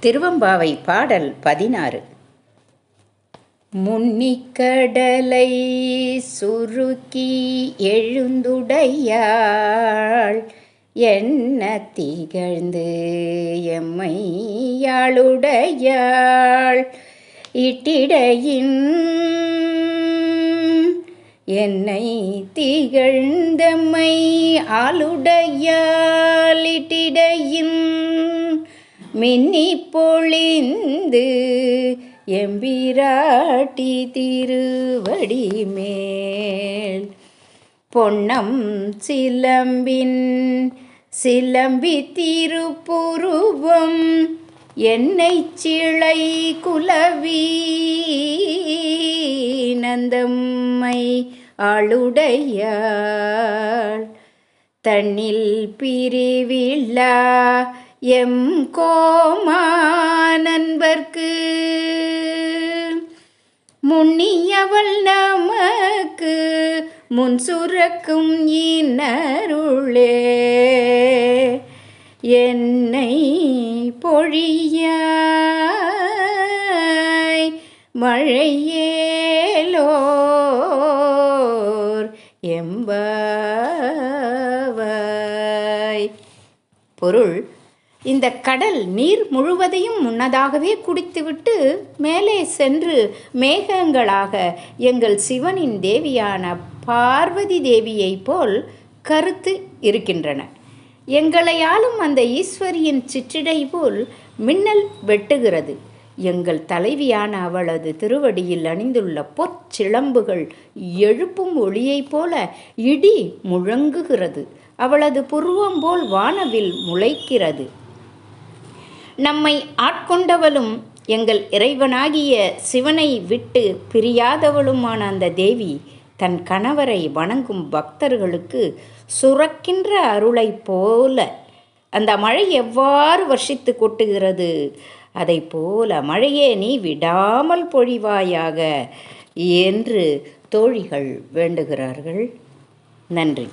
திருவெம்பாவை பாடல் 16. முன்னிக்கடலை சுருக்கி எழுந்துடையாள் என்ன திகழ்ந்து எம்மையாளுடையாள் இட்டிடையின் என்னை திகழ்ந்தம்மை ஆளுடையாள் இட்டிடையின் மின்னி பொழிந்து எம்பிராட்டி திருவடி மேல் பொன்னம் சிலம்பின் சிலம்பி திருப்புருவம் என்னை சிளை குலவி நந்தம்மை ஆளுடையாள் தன்னில் பிரிவில்லா எம் கோமானன்பர்க்கு முன்னியவள் நமக்கு முன் சுரக்கும் இன்னருளே என்னை பொழியாய் மழையேலோர் எம்பாவாய். பொருள்: இந்த கடல் நீர் முழுவதையும் முன்னதாகவே குடித்துவிட்டு மேலே சென்று மேகங்களாக எங்கள் சிவனின் தேவியான பார்வதி தேவியைப் போல் கருத்து இருக்கின்றன. எங்களை ஆளும் அந்த ஈஸ்வரியின் சிற்றிடை போல் மின்னல் வெட்டுகிறது. எங்கள் தலைவியான அவளது திருவடியில் அணிந்துள்ள பொற்சிலம்புகள் எழுப்பும் ஒளியைப் போல இடி முழங்குகிறது. அவளது புருவம் போல் வானவில் முளைக்கிறது. நம்மை ஆட்கொண்டவளும் எங்கள் இறைவனாகிய சிவனை விட்டு பிரியாதவளுமான அந்த தேவி தன் கணவரை வணங்கும் பக்தர்களுக்கு சுரக்கின்ற அருளை போல அந்த மழை எவ்வாறு வர்ஷித்து கொட்டுகிறது, அதை போல மழையே நீ விடாமல் பொழிவாயாக என்று தோழிகள் வேண்டுகிறார்கள். நன்றி.